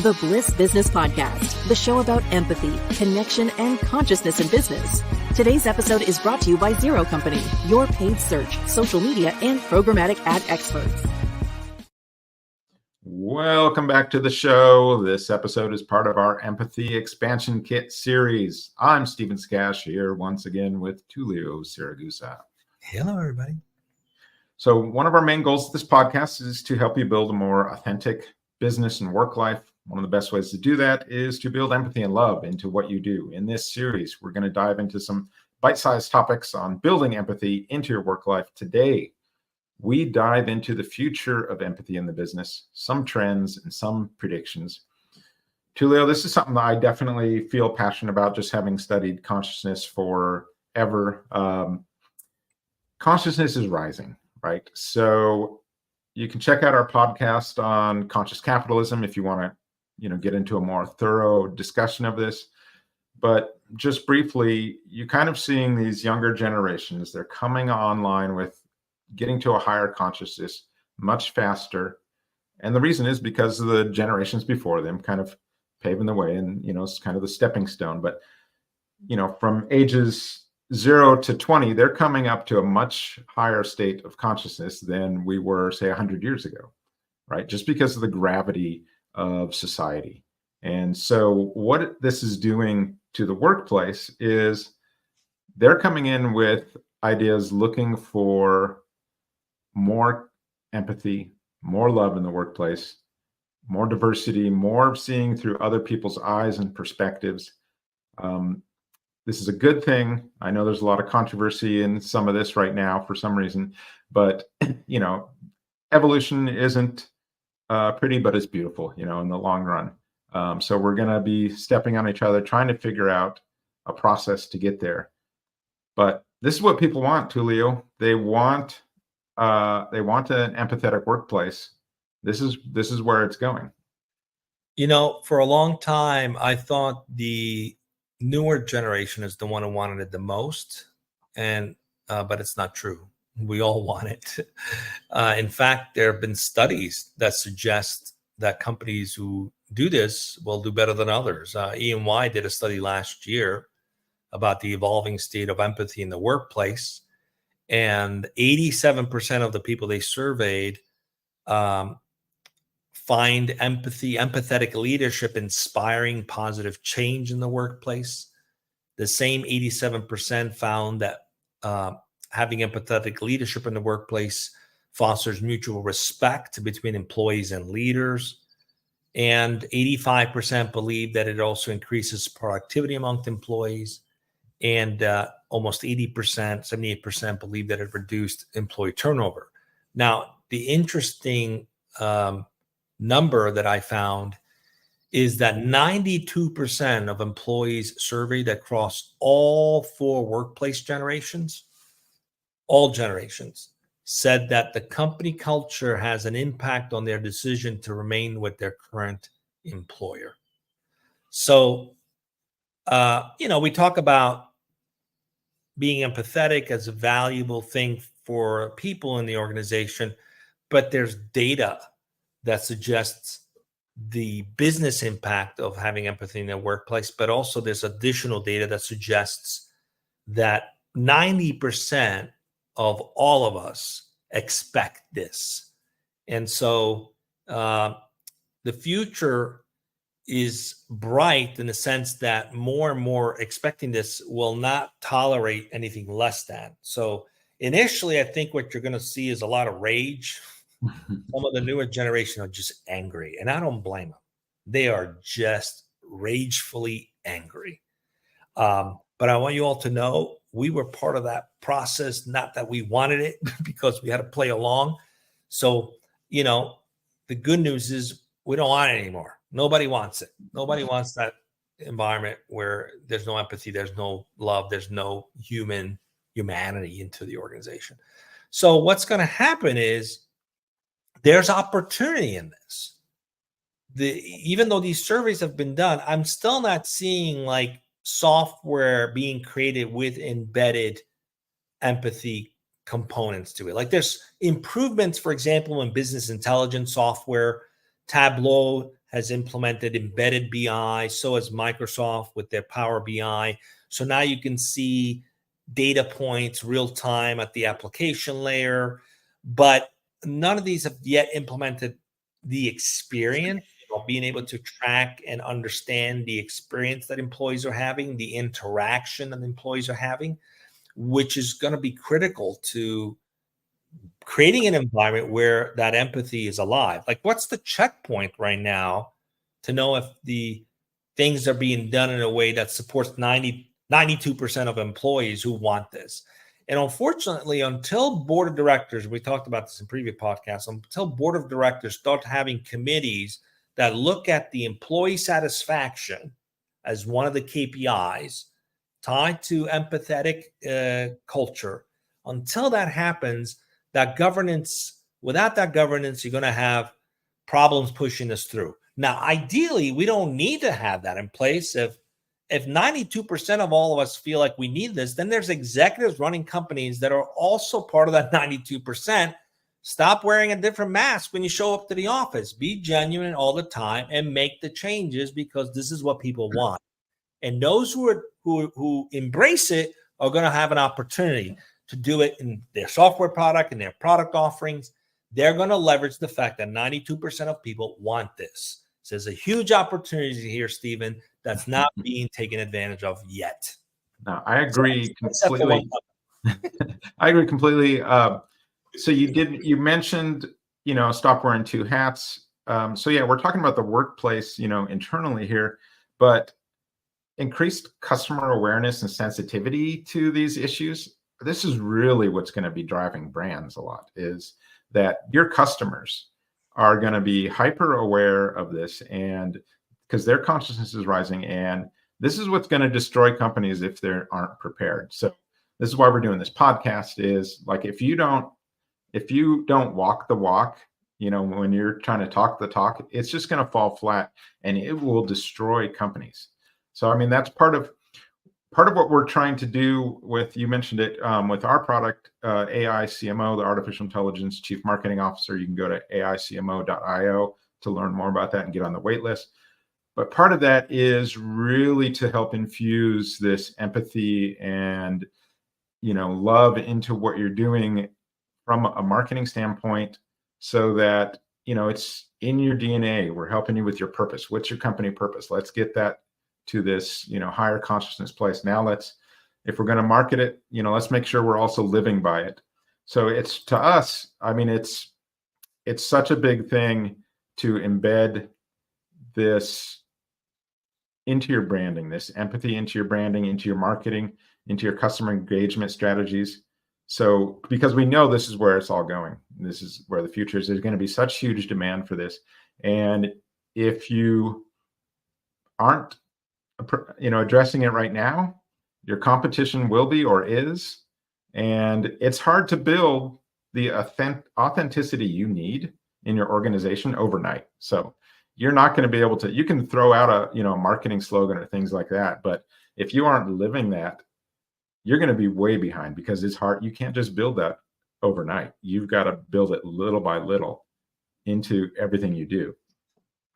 the Bliss Business Podcast, the show about empathy, connection, and consciousness in business. Today's episode is brought to you by Zero Company, your paid search, social media, and programmatic ad experts. Welcome back to the show. This episode is part of our Empathy Expansion Kit series. I'm Stephen Sakach here once again with Tullio Siragusa. Hello, everybody. So one of our main goals of this podcast is to help you build a more authentic business and work life. One of the best ways to do that is to build empathy and love into what you do. In this series, we're going to dive into some bite-sized topics on building empathy into your work life. Today, we dive into the future of empathy in the business, some trends and some predictions. Tullio, this is something that I definitely feel passionate about, just having studied consciousness forever. Consciousness is rising, right? So you can check out our podcast on conscious capitalism if you want to, get into a more thorough discussion of this. But just briefly, you're kind of seeing these younger generations, they're coming online with getting to a higher consciousness much faster. And the reason is because of the generations before them kind of paving the way, and, it's kind of the stepping stone. But, from ages 0 to 20, they're coming up to a much higher state of consciousness than we were, say, 100 years ago, right? Just because of the gravity of society. And so what this is doing to the workplace is they're coming in with ideas looking for more empathy, more love in the workplace, more diversity, more seeing through other people's eyes and perspectives. This is a good thing. I know there's a lot of controversy in some of this right now for some reason, but evolution isn't pretty, but it's beautiful, in the long run. So we're going to be stepping on each other, trying to figure out a process to get there. But this is what people want, Tullio. They want an empathetic workplace. This is where it's going. For a long time, I thought the newer generation is the one who wanted it the most, but it's not true. We all want it. In fact, there have been studies that suggest that companies who do this will do better than others. E&Y did a study last year about the evolving state of empathy in the workplace, and 87% of the people they surveyed find empathetic leadership inspiring positive change in the workplace. The same 87% found that having empathetic leadership in the workplace fosters mutual respect between employees and leaders. And 85% believe that it also increases productivity amongst employees. And almost 80%, 78% believe that it reduced employee turnover. Now, the interesting number that I found is that 92% of employees surveyed across all 4 workplace generations, all generations, said that the company culture has an impact on their decision to remain with their current employer. So, we talk about being empathetic as a valuable thing for people in the organization, but there's data that suggests the business impact of having empathy in the workplace, but also there's additional data that suggests that 90% of all of us expect this. And so the future is bright in the sense that more and more expecting this will not tolerate anything less than. So initially, I think what you're going to see is a lot of rage. Some of the newer generation are just angry, and I don't blame them. They are just ragefully angry. But I want you all to know we were part of that process, not that we wanted it because we had to play along. So, the good news is we don't want it anymore. Nobody wants it. Nobody wants that environment where there's no empathy, there's no love, there's no humanity into the organization. So what's going to happen is there's opportunity in this. Even though these surveys have been done, I'm still not seeing like software being created with embedded empathy components to it. Like there's improvements, for example, in business intelligence software. Tableau has implemented embedded BI. So has Microsoft with their Power BI. So now you can see data points real time at the application layer, but none of these have yet implemented the experience of being able to track and understand the experience that employees are having, the interaction that employees are having, which is going to be critical to creating an environment where that empathy is alive. Like, what's the checkpoint right now to know if the things are being done in a way that supports 92% of employees who want this? And unfortunately, until board of directors, we talked about this in previous podcasts, until board of directors start having committees that look at the employee satisfaction as one of the KPIs tied to empathetic culture, until that happens, that governance, without that governance, you're going to have problems pushing this through. Now, ideally, we don't need to have that in place. If 92% of all of us feel like we need this, then there's executives running companies that are also part of that 92%. Stop wearing a different mask when you show up to the office. Be genuine all the time and make the changes, because this is what people want. And those who embrace it are going to have an opportunity to do it in their software product and their product offerings. They're going to leverage the fact that 92% of people want this. So there's a huge opportunity here, Stephen, that's not being taken advantage of yet. No, I agree completely. I agree completely. So you mentioned, stop wearing two hats. So yeah, we're talking about the workplace, internally here, but increased customer awareness and sensitivity to these issues. This is really what's going to be driving brands a lot, is that your customers are going to be hyper aware of this, and because their consciousness is rising, and this is what's going to destroy companies if they aren't prepared. So this is why we're doing this podcast, is like, if you don't walk the walk, when you're trying to talk the talk, it's just going to fall flat and it will destroy companies. So, I mean, that's part of what we're trying to do with, you mentioned it, with our product, AI CMO, the Artificial Intelligence Chief Marketing Officer. You can go to aicmo.io to learn more about that and get on the wait list. But part of that is really to help infuse this empathy and, love into what you're doing from a marketing standpoint, so that, it's in your DNA. We're helping you with your purpose. What's your company purpose? Let's get that to this, higher consciousness place. Now if we're going to market it, let's make sure we're also living by it. So it's, to us, I mean, it's such a big thing to embed this into your branding, this empathy into your branding, into your marketing, into your customer engagement strategies. So, because we know this is where it's all going. This is where the future is. There's going to be such huge demand for this. And if you aren't addressing it right now, your competition will be, or is, and it's hard to build the authenticity you need in your organization overnight. So you're not going to be able to, you can throw out a marketing slogan or things like that, but if you aren't living that, you're going to be way behind, because it's hard. You can't just build that overnight. You've got to build it little by little into everything you do.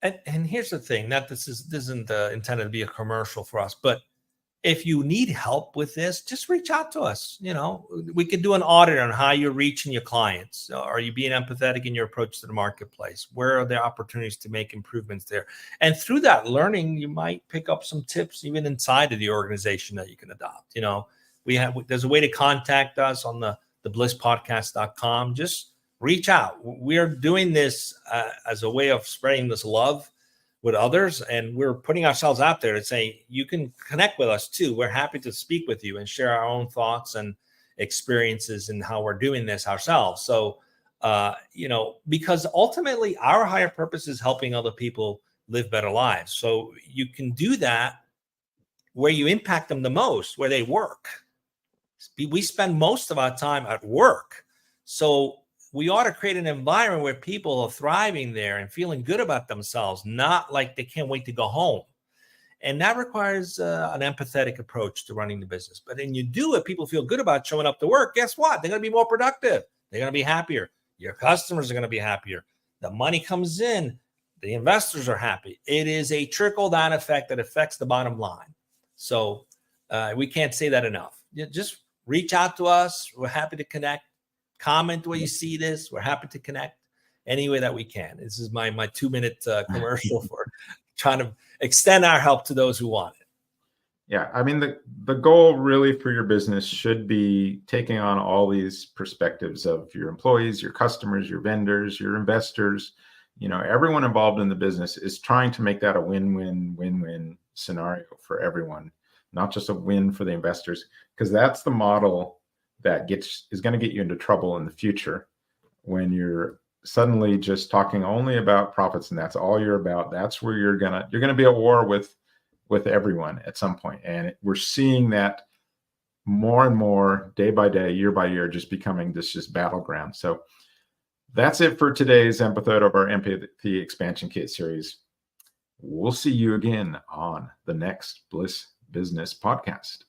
And here's the thing, this isn't intended to be a commercial for us, but if you need help with this, just reach out to us. We could do an audit on how you're reaching your clients. Are you being empathetic in your approach to the marketplace? Where are there opportunities to make improvements there? And through that learning, you might pick up some tips even inside of the organization that you can adopt. There's a way to contact us on the blisspodcast.com. Just reach out. We're doing this as a way of spreading this love with others, and we're putting ourselves out there to say, you can connect with us too. We're happy to speak with you and share our own thoughts and experiences and how we're doing this ourselves. So, because ultimately our higher purpose is helping other people live better lives. So you can do that where you impact them the most, where they work. We spend most of our time at work. So we ought to create an environment where people are thriving there and feeling good about themselves, not like they can't wait to go home. And that requires an empathetic approach to running the business. But then you do it, people feel good about showing up to work. Guess what? They're going to be more productive. They're going to be happier. Your customers are going to be happier. The money comes in. the investors are happy. It is a trickle-down effect that affects the bottom line. So we can't say that enough. Just reach out to us. We're happy to connect. Comment where you see this. We're happy to connect any way that we can. This is my 2-minute commercial for trying to extend our help to those who want it. Yeah, I mean, the goal really for your business should be taking on all these perspectives of your employees, your customers, your vendors, your investors. Everyone involved in the business is trying to make that a win-win scenario for everyone, not just a win for the investors, because that's the model that is going to get you into trouble in the future when you're suddenly just talking only about profits and that's all you're about. That's where you're gonna be at war with everyone at some point. And we're seeing that more and more day by day, year by year, just becoming this just battleground. So that's it for today's episode of our Empathy Expansion Kit series. We'll see you again on the next Bliss Business Podcast.